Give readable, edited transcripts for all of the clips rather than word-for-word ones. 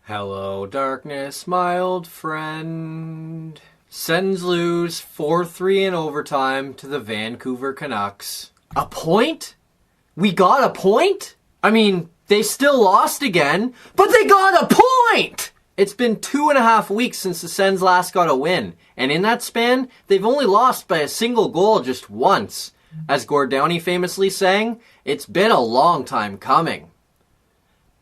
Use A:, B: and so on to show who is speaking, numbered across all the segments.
A: Hello, darkness, my old friend. Sens lose 4-3 in overtime to the Vancouver Canucks. A point? We got a point? I mean, they still lost again, but they got a point! It's been 2.5 weeks since the Sens last got a win, and in that span, they've only lost by a single goal just once. As Gord Downie famously sang, it's been a long time coming.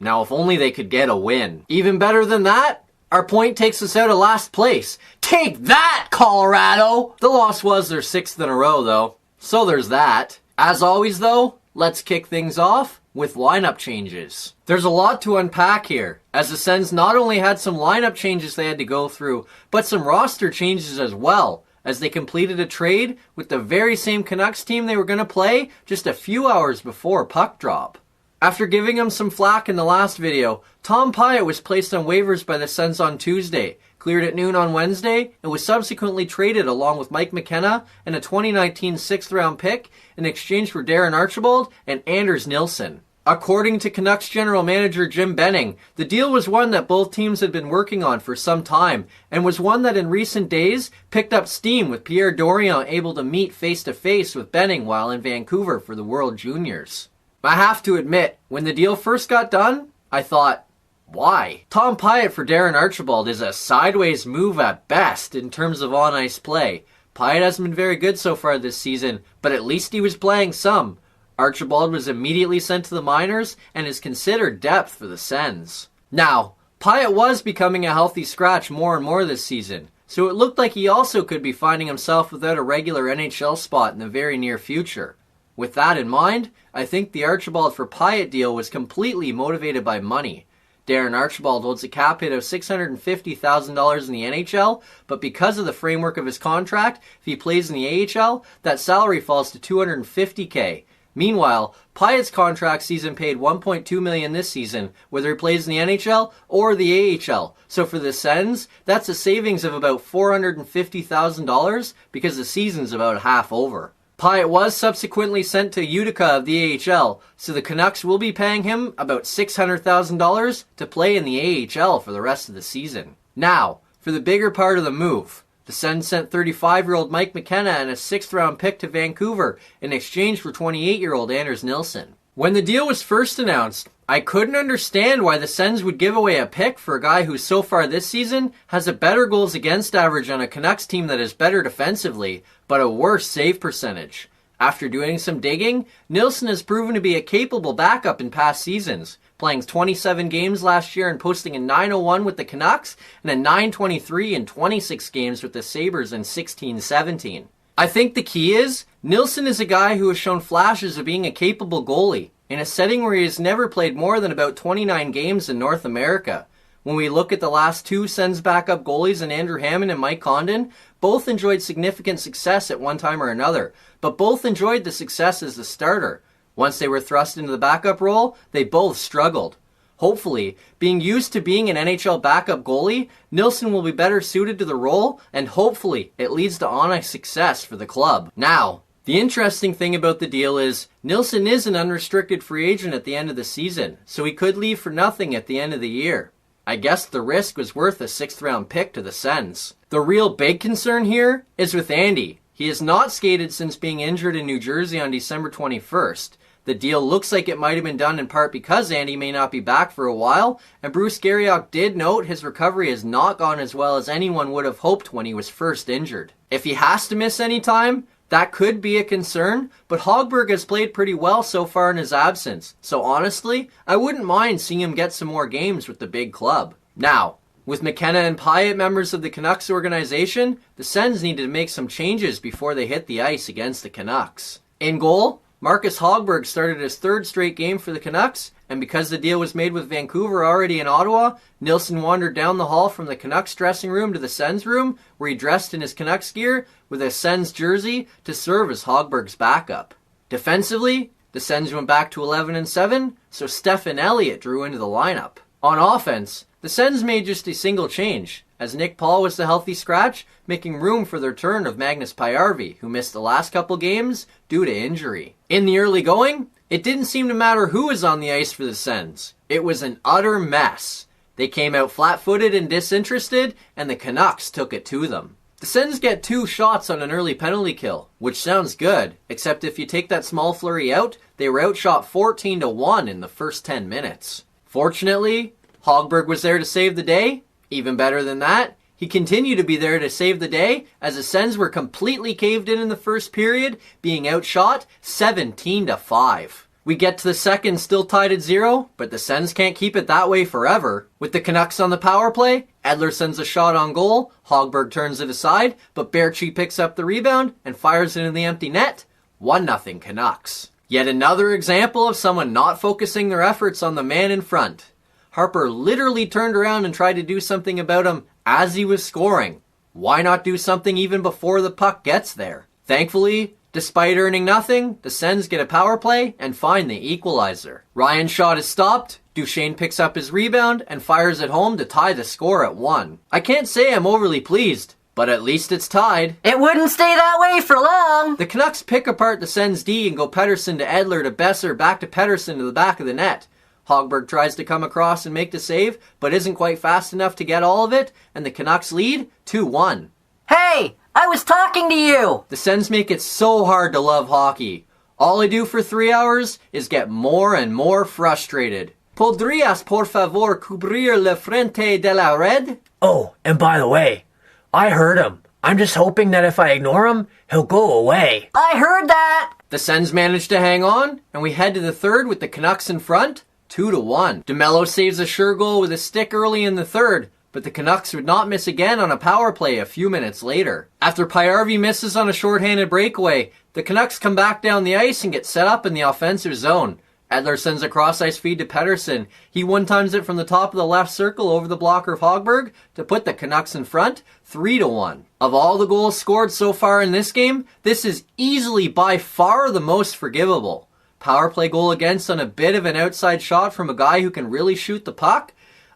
A: Now, if only they could get a win. Even better than that, our point takes us out of last place. Take that, Colorado! The loss was their 6th in a row, though. So there's that. As always, though, let's kick things off with lineup changes. There's a lot to unpack here, as the Sens not only had some lineup changes they had to go through, but some roster changes as well, as they completed a trade with the very same Canucks team they were going to play just a few hours before puck drop. After giving him some flack in the last video, Tom Pyatt was placed on waivers by the Sens on Tuesday, cleared at noon on Wednesday, and was subsequently traded along with Mike McKenna and a 2019 6th-round pick in exchange for Darren Archibald and Anders Nilsson. According to Canucks general manager Jim Benning, the deal was one that both teams had been working on for some time, and was one that in recent days picked up steam with Pierre Dorion able to meet face-to-face with Benning while in Vancouver for the World Juniors. I have to admit, when the deal first got done, I thought, why? Tom Pyatt for Darren Archibald is a sideways move at best in terms of on-ice play. Pyatt hasn't been very good so far this season, but at least he was playing some. Archibald was immediately sent to the minors and is considered depth for the Sens. Now, Pyatt was becoming a healthy scratch more and more this season, so it looked like he also could be finding himself without a regular NHL spot in the very near future. With that in mind, I think the Archibald for Pyatt deal was completely motivated by money. Darren Archibald holds a cap hit of $650,000 in the NHL, but because of the framework of his contract, if he plays in the AHL, that salary falls to $250K. Meanwhile, Pyatt's contract season paid $1.2 million this season, whether he plays in the NHL or the AHL. So for the Sens, that's a savings of about $450,000 because the season's about half over. Pyatt was subsequently sent to Utica of the AHL, so the Canucks will be paying him about $600,000 to play in the AHL for the rest of the season. Now, for the bigger part of the move. The Sens sent 35-year-old Mike McKenna and a 6th-round pick to Vancouver in exchange for 28-year-old Anders Nilsson. When the deal was first announced, I couldn't understand why the Sens would give away a pick for a guy who so far this season has a better goals against average on a Canucks team that is better defensively, but a worse save percentage. After doing some digging, Nilsson has proven to be a capable backup in past seasons, playing 27 games last year and posting a .901 with the Canucks and a .923 in 26 games with the Sabres in 16-17. I think the key is, Nilsson is a guy who has shown flashes of being a capable goalie, in a setting where he has never played more than about 29 games in North America. When we look at the last two Sens backup goalies in Andrew Hammond and Mike Condon, both enjoyed significant success at one time or another, but both enjoyed the success as the starter. Once they were thrust into the backup role, they both struggled. Hopefully, being used to being an NHL backup goalie, Nilsson will be better suited to the role, and hopefully it leads to on-ice success for the club. Now, the interesting thing about the deal is, Nilsson is an unrestricted free agent at the end of the season, so he could leave for nothing at the end of the year. I guess the risk was worth a 6th-round pick to the Sens. The real big concern here is with Andy. He has not skated since being injured in New Jersey on December 21st. The deal looks like it might have been done in part because Andy may not be back for a while, and Bruce Garriock did note his recovery has not gone as well as anyone would have hoped when he was first injured. If he has to miss any time, that could be a concern, but Hogberg has played pretty well so far in his absence, so honestly, I wouldn't mind seeing him get some more games with the big club. Now, with McKenna and Pyatt members of the Canucks organization, the Sens needed to make some changes before they hit the ice against the Canucks. In goal, Marcus Hogberg started his 3rd straight game for the Canucks, and because the deal was made with Vancouver already in Ottawa, Nilsson wandered down the hall from the Canucks dressing room to the Sens room, where he dressed in his Canucks gear with a Sens jersey to serve as Hogberg's backup. Defensively, the Sens went back to 11-7, so Stefan Elliott drew into the lineup. On offense, the Sens made just a single change, as Nick Paul was the healthy scratch, making room for the return of Magnus Pajärvi, who missed the last couple games due to injury. In the early going, it didn't seem to matter who was on the ice for the Sens. It was an utter mess. They came out flat-footed and disinterested, and the Canucks took it to them. The Sens get 2 shots on an early penalty kill, which sounds good, except if you take that small flurry out, they were outshot 14-1 in the first 10 minutes. Fortunately, Hogberg was there to save the day. Even better than that, he continued to be there to save the day as the Sens were completely caved in the first period, being outshot 17-5. We get to the second still tied at 0, but the Sens can't keep it that way forever. With the Canucks on the power play, Edler sends a shot on goal, Hogberg turns it aside, but Baertschi picks up the rebound and fires it in the empty net. 1-0 Canucks. Yet another example of someone not focusing their efforts on the man in front. Harper literally turned around and tried to do something about him as he was scoring. Why not do something even before the puck gets there? Thankfully, despite earning nothing, the Sens get a power play and find the equalizer. Ryan's shot is stopped, Duchesne picks up his rebound and fires it home to tie the score at 1. I can't say I'm overly pleased, but at least it's tied.
B: It wouldn't stay that way for long.
A: The Canucks pick apart the Sens D and go Pettersson to Edler to Besser back to Pettersson to the back of the net. Hogberg tries to come across and make the save, but isn't quite fast enough to get all of it, and the Canucks lead 2-1.
B: Hey, I was talking to you!
A: The Sens make it so hard to love hockey. All I do for 3 hours is get more and more frustrated. ¿Podrías por favor cubrir la frente de la red?
C: Oh, and by the way, I heard him. I'm just hoping that if I ignore him, he'll go away.
B: I heard that!
A: The Sens manage to hang on, and we head to the third with the Canucks in front, 2-1. DeMello saves a sure goal with a stick early in the third, but the Canucks would not miss again on a power play a few minutes later. After Pajärvi misses on a shorthanded breakaway, the Canucks come back down the ice and get set up in the offensive zone. Edler sends a cross-ice feed to Pettersson. He one-times it from the top of the left circle over the blocker of Hogberg to put the Canucks in front, 3-1. Of all the goals scored so far in this game, this is easily by far the most forgivable. Power play goal against on a bit of an outside shot from a guy who can really shoot the puck?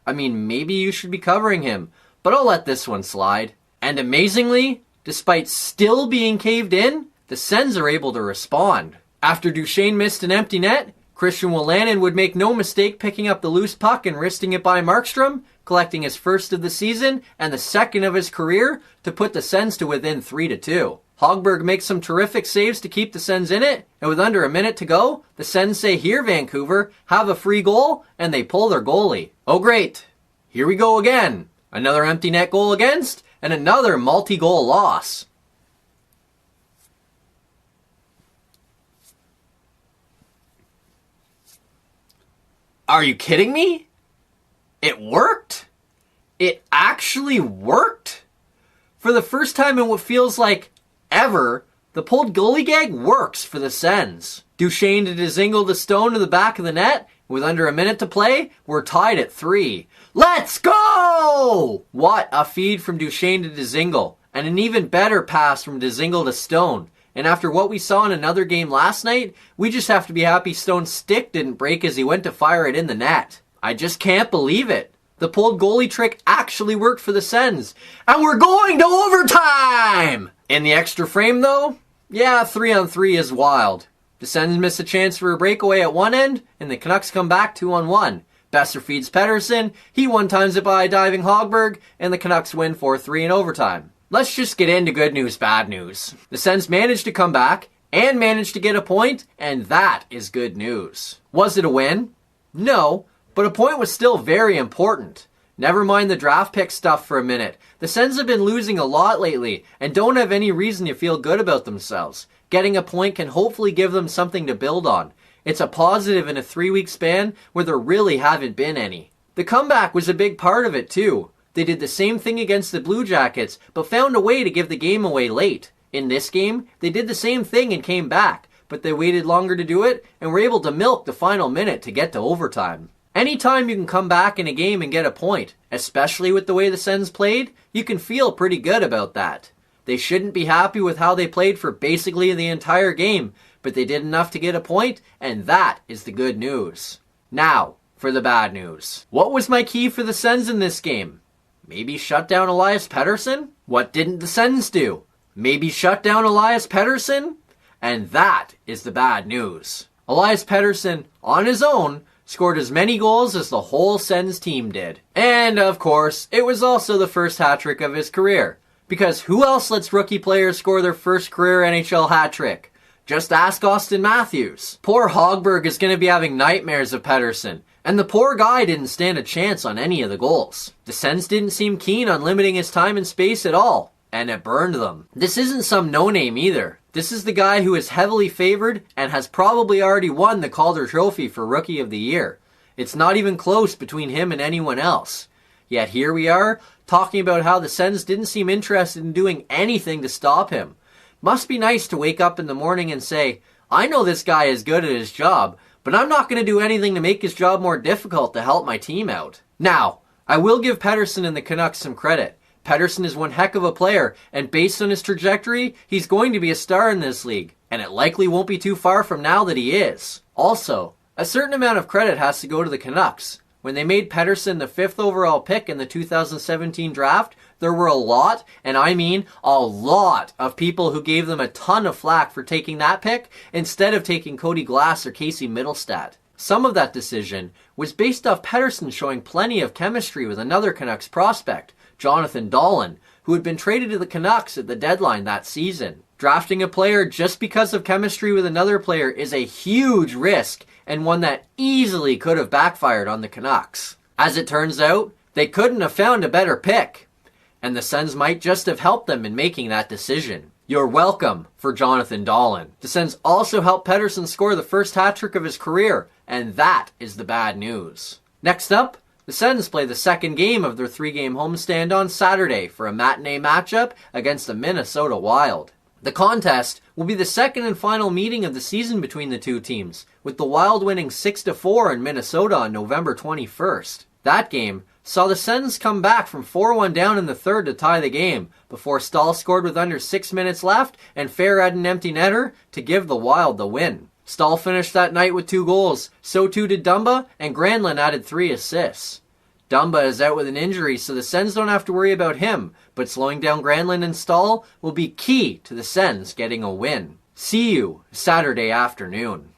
A: I mean, maybe you should be covering him, but I'll let this one slide. And amazingly, despite still being caved in, the Sens are able to respond. After Duchesne missed an empty net, Christian Wolanin would make no mistake picking up the loose puck and wristing it by Markstrom, collecting his first of the season and the second of his career to put the Sens to within 3-2. Hogberg makes some terrific saves to keep the Sens in it, and with under a minute to go, the Sens say, "Here, Vancouver, have a free goal," and they pull their goalie. Oh great, here we go again. Another empty net goal against, and another multi-goal loss. Are you kidding me? It worked? It actually worked? For the first time in what feels like ever, the pulled goalie gag works for the Sens. Duchesne to Dzingel to Stone to the back of the net. With under a minute to play, we're tied at 3. Let's go! What a feed from Duchesne to Dzingel, and an even better pass from Dzingel to Stone. And after what we saw in another game last night, we just have to be happy Stone's stick didn't break as he went to fire it in the net. I just can't believe it. The pulled goalie trick actually worked for the Sens. And we're going to overtime! In the extra frame though, yeah, 3-on-3 is wild. The Sens miss a chance for a breakaway at one end, and the Canucks come back 2-on-1. Besser feeds Pettersson, he one-times it by a diving Hogberg, and the Canucks win 4-3 in overtime. Let's just get into good news, bad news. The Sens managed to come back, and managed to get a point, and that is good news. Was it a win? No, but a point was still very important. Never mind the draft pick stuff for a minute. The Sens have been losing a lot lately and don't have any reason to feel good about themselves. Getting a point can hopefully give them something to build on. It's a positive in a 3-week span where there really haven't been any. The comeback was a big part of it too. They did the same thing against the Blue Jackets, but found a way to give the game away late. In this game, they did the same thing and came back, but they waited longer to do it and were able to milk the final minute to get to overtime. Anytime you can come back in a game and get a point, especially with the way the Sens played, you can feel pretty good about that. They shouldn't be happy with how they played for basically the entire game, but they did enough to get a point, and that is the good news. Now, for the bad news. What was my key for the Sens in this game? Maybe shut down Elias Pettersson? What didn't the Sens do? Maybe shut down Elias Pettersson? And that is the bad news. Elias Pettersson, on his own, scored as many goals as the whole Sens team did. And, of course, it was also the first hat-trick of his career. Because who else lets rookie players score their first career NHL hat-trick? Just ask Austin Matthews. Poor Hogberg is going to be having nightmares of Pettersson, and the poor guy didn't stand a chance on any of the goals. The Sens didn't seem keen on limiting his time and space at all, and it burned them. This isn't some no-name either. This is the guy who is heavily favored and has probably already won the Calder Trophy for Rookie of the Year. It's not even close between him and anyone else. Yet here we are, talking about how the Sens didn't seem interested in doing anything to stop him. Must be nice to wake up in the morning and say, I know this guy is good at his job, but I'm not going to do anything to make his job more difficult to help my team out. Now, I will give Pettersson and the Canucks some credit. Pettersson is one heck of a player, and based on his trajectory, he's going to be a star in this league, and it likely won't be too far from now that he is. Also, a certain amount of credit has to go to the Canucks. When they made Pettersson the 5th overall pick in the 2017 draft, there were a lot, and I mean a lot, of people who gave them a ton of flack for taking that pick instead of taking Cody Glass or Casey Middlestat. Some of that decision was based off Pettersson showing plenty of chemistry with another Canucks prospect, Jonathan Dahlen, who had been traded to the Canucks at the deadline that season. Drafting a player just because of chemistry with another player is a huge risk, and one that easily could have backfired on the Canucks. As it turns out, they couldn't have found a better pick, and the Sens might just have helped them in making that decision. You're welcome for Jonathan Dahlen. The Sens also helped Pettersson score the first hat-trick of his career, and that is the bad news. Next up, the Sens play the second game of their 3-game homestand on Saturday for a matinee matchup against the Minnesota Wild. The contest will be the second and final meeting of the season between the two teams, with the Wild winning 6-4 in Minnesota on November 21st. That game saw the Sens come back from 4-1 down in the third to tie the game, before Stahl scored with under 6 minutes left and Fair had an empty netter to give the Wild the win. Stahl finished that night with 2 goals, so too did Dumba, and Granlund added 3 assists. Dumba is out with an injury, so the Sens don't have to worry about him, but slowing down Granlund and Stahl will be key to the Sens getting a win. See you Saturday afternoon.